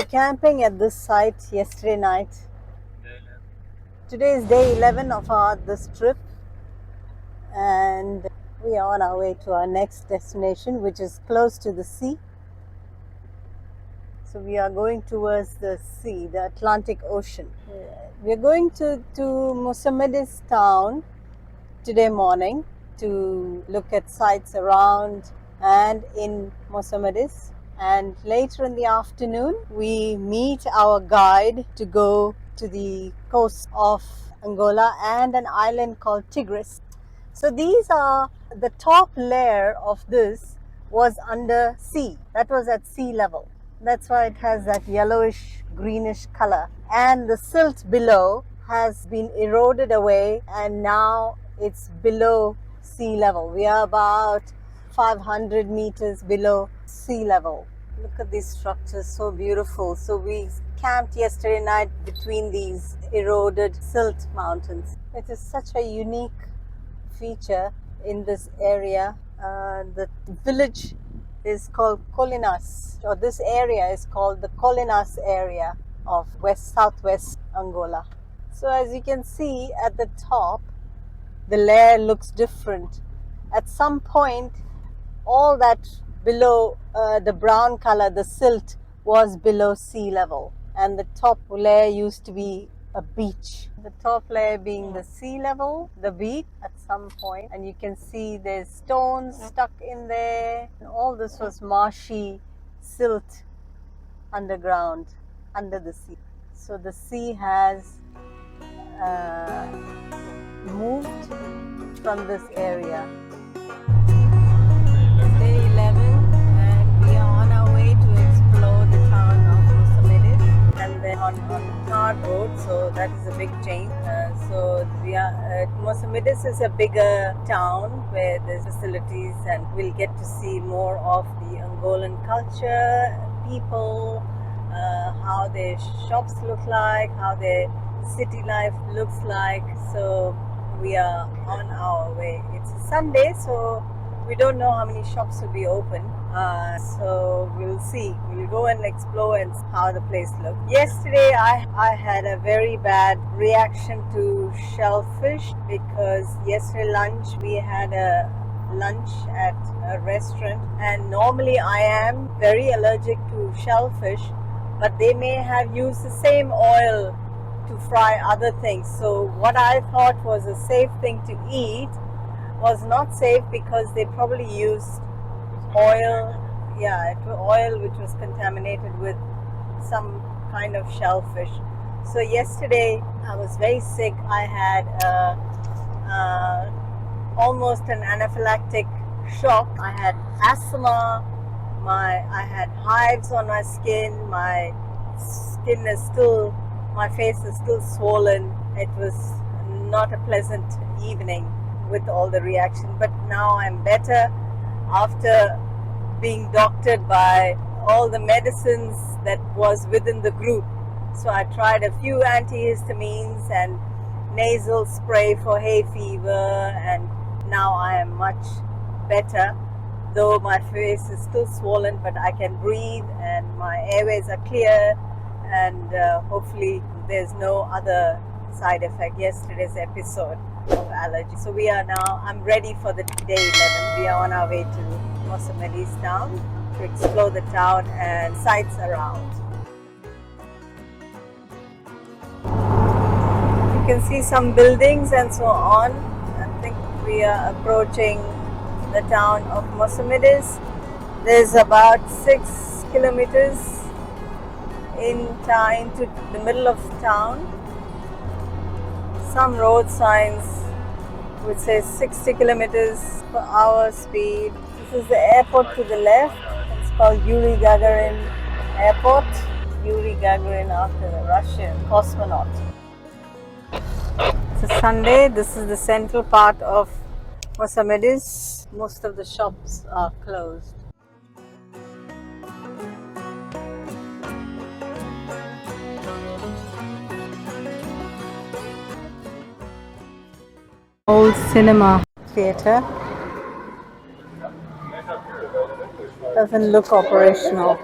were camping at this site yesterday night. Today is day 11 of this trip, and we are on our way to our next destination, which is close to the sea. So we are going towards the sea, the Atlantic Ocean. We're going to Mocamedes town today morning to look at sites around and in Mocamedes. And later in the afternoon, we meet our guide to go to the coast of Angola and an island called Tigris. So these are the top layer of this was under sea. That was at sea level. That's why it has that yellowish greenish color. And the silt below has been eroded away, and now it's below sea level. We are about 500 meters below sea level. Look at these structures, so beautiful. So we camped yesterday night between these eroded silt mountains. It is such a unique feature in this area. The village is called Colinas, or this area is called the Colinas area of southwest Angola. So as you can see at the top, the layer looks different. At some point, all that below the brown color, the silt, was below sea level, and the top layer used to be a beach. The top layer being the sea level, the beach at some point, and you can see there's stones stuck in there. And all this was marshy silt underground, under the sea. So the sea has moved from this area. Day 11, and we are on our way to explore the town of Mocamedes, and then on hard road, so that is a big change. So we are Mocamedes is a bigger town where there's facilities, and we'll get to see more of the Angolan culture, people, how their shops look like, how their city life looks like. So we are on our way. It's a Sunday, so we don't know how many shops will be open. So we'll see. We'll go and explore and see how the place looks. Yesterday I had a very bad reaction to shellfish, because yesterday lunch we had a lunch at a restaurant, and normally I am very allergic to shellfish, but they may have used the same oil to fry other things. So what I thought was a safe thing to eat was not safe, because they probably used oil, oil which was contaminated with some kind of shellfish. So yesterday I was very sick. I had almost an anaphylactic shock. I had asthma. I had hives on my skin. My face is still swollen. It was not a pleasant evening with all the reaction, but now I'm better after being doctored by all the medicines that was within the group. So I tried a few antihistamines and nasal spray for hay fever, and now I am much better, though my face is still swollen, but I can breathe and my airways are clear, and hopefully there's no other side effect. Yesterday's episode of allergy. So we are now, I'm ready for the day 11. We are on our way to Mocamedes town to explore the town and sights around. You can see some buildings and so on. I think we are approaching the town of Mocamedes. There's about 6 kilometers into the middle of town. Some road signs which says 60 kilometers per hour speed. This is the airport to the left. It's called Yuri Gagarin Airport. Yuri Gagarin, after the Russian cosmonaut. It's a Sunday. This is the central part of Mocamedes. Most of the shops are closed. Old cinema theatre. Doesn't look operational.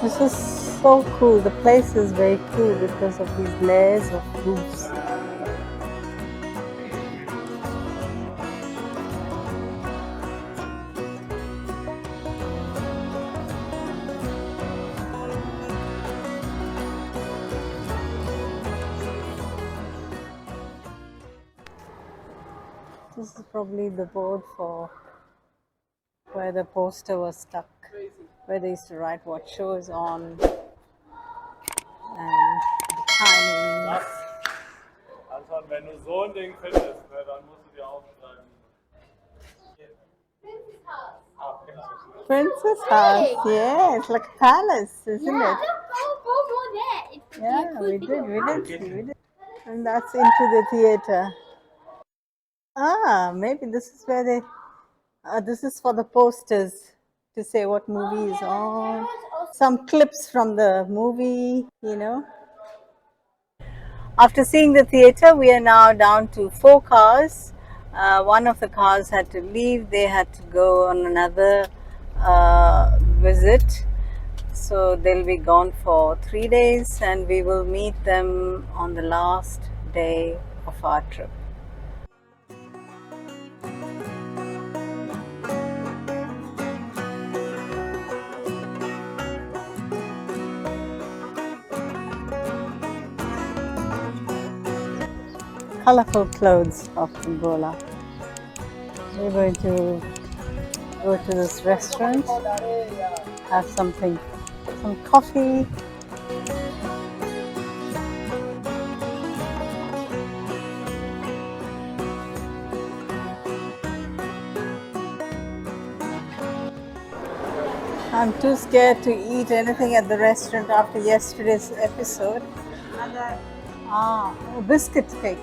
This is so cool. The place is very cool because of these layers of roofs. This is probably the board for where the poster was stuck, where they used to write what show is on and the timings. Anton, wenn du so ein Ding findest, ne, dann musst du dir aufschreiben. Princess House, yeah, it's like a palace, isn't it? Yeah, Yeah, we did. And that's into the theater. Ah, maybe this is where they. This is for the posters to say what movie is on. Some clips from the movie. After seeing the theater, we are now down to 4 cars. One of the cars had to leave, they had to go on another visit. So they'll be gone for 3 days, and we will meet them on the last day of our trip. Colorful clothes of Angola. We're going to go to this restaurant, have some coffee. I'm too scared to eat anything at the restaurant after yesterday's episode. Biscuit cake.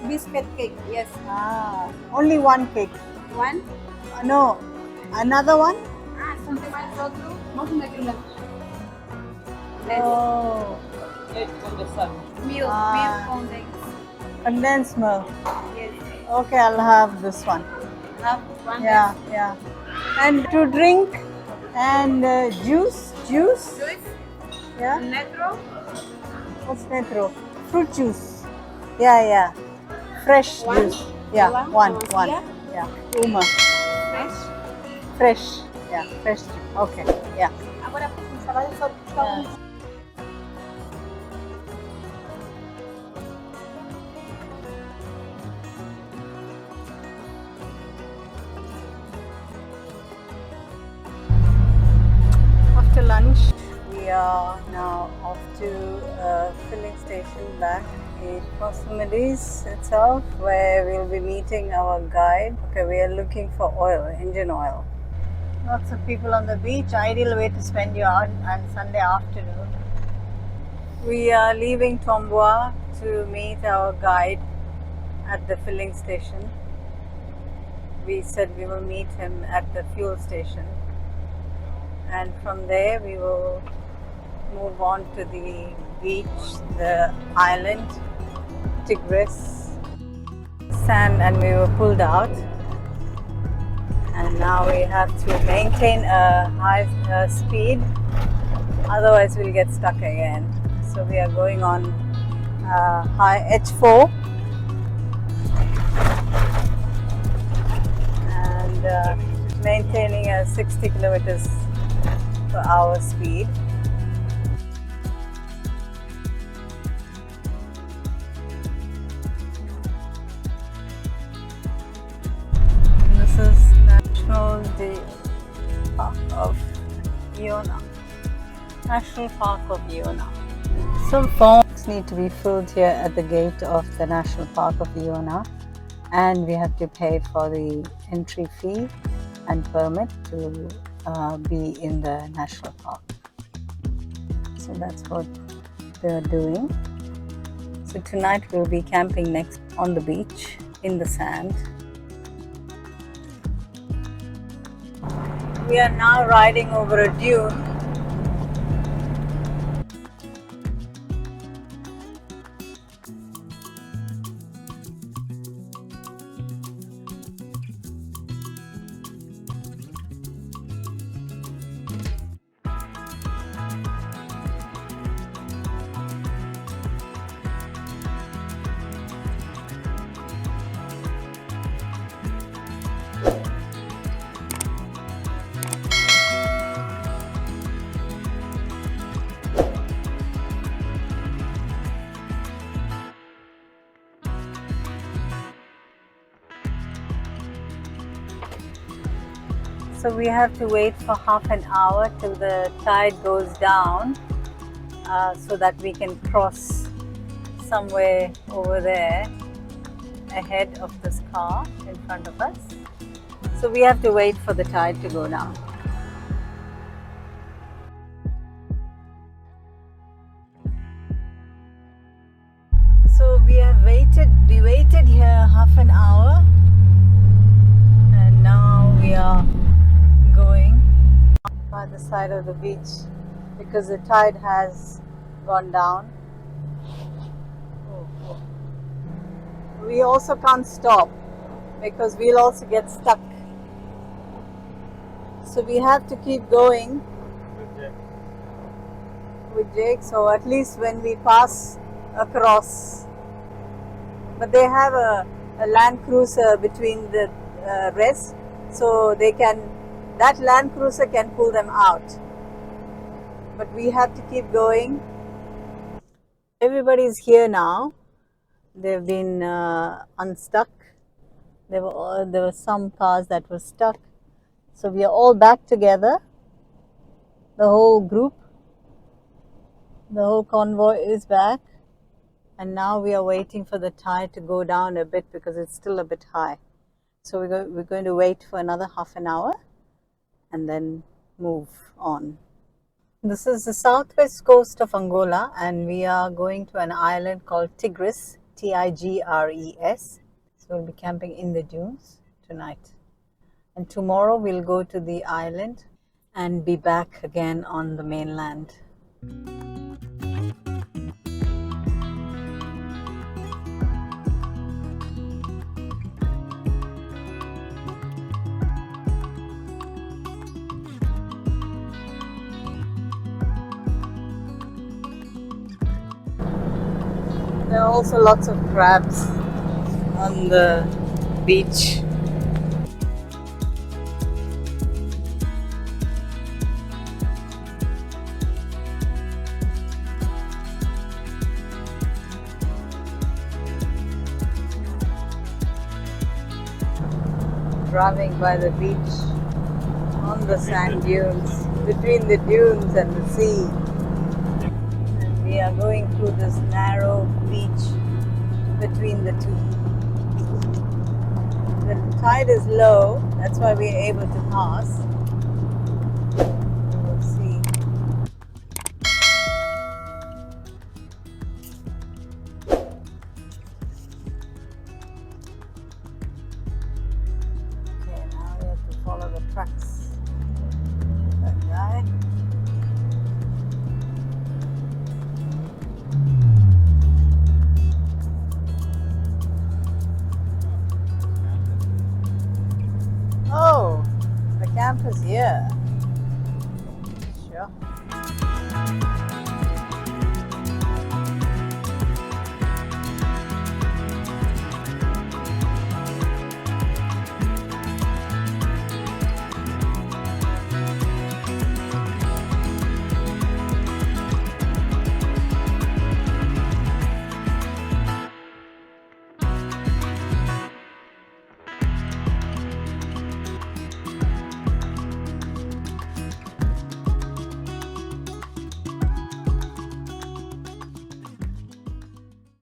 Biscuit cake, yes. Only one cake. One. No, another one? Something like outro. Vamos naquele lá. Oh, Milk condensed. condensed milk. Yes. Okay, I'll have this one. Have one. Yeah. And to drink and juice. Juice. Yeah. Netro. What's netro? Fruit juice. Yeah. Fresh juice. Yeah, one. Yeah. Uma. Fresh. Yeah, fresh juice. Okay. Yeah. Agora a salada só buscar After lunch, we are now off to a filling station back in Mocamedes itself, where we'll be meeting our guide. Okay, we are looking for oil, engine oil. Lots of people on the beach, ideal way to spend your on Sunday afternoon. We are leaving Tombua to meet our guide at the filling station. We said we will meet him at the fuel station, and from there we will move on to the beach, the island, Tigris, sand, and we were pulled out. And now we have to maintain a high speed, otherwise we'll get stuck again. So we are going on high H4 and maintaining a 60 kilometers per hour speed. This is National Park of Iona. National Park of Iona. Some forms need to be filled here at the gate of the National Park of Iona, and we have to pay for the entry fee and permit to be in the national park. So that's what they're doing. So tonight we'll be camping next on the beach in the sand. We are now riding over a dune. So we have to wait for half an hour till the tide goes down so that we can cross somewhere over there ahead of this car in front of us. So we have to wait for the tide to go down. So we waited here half an hour, and now we are going by the side of the beach because the tide has gone down. We also can't stop because we'll also get stuck. So we have to keep going with Jake, so at least when we pass across. But they have a land cruiser between the rest, so that land cruiser can pull them out. But we have to keep going. Everybody's here now. They've been unstuck. There were some cars that were stuck. So we are all back together. The whole group, the whole convoy is back. And now we are waiting for the tide to go down a bit because it's still a bit high. So we're going to wait for another half an hour and then move on. This is the southwest coast of Angola, and we are going to an island called Tigris, Tigres. So we'll be camping in the dunes tonight. And tomorrow we'll go to the island and be back again on the mainland. There are also lots of crabs on the beach. Driving by the beach on the sand dunes, between the dunes and the sea. And we are going through this narrow beach between the two. The tide is low, that's why we are able to pass.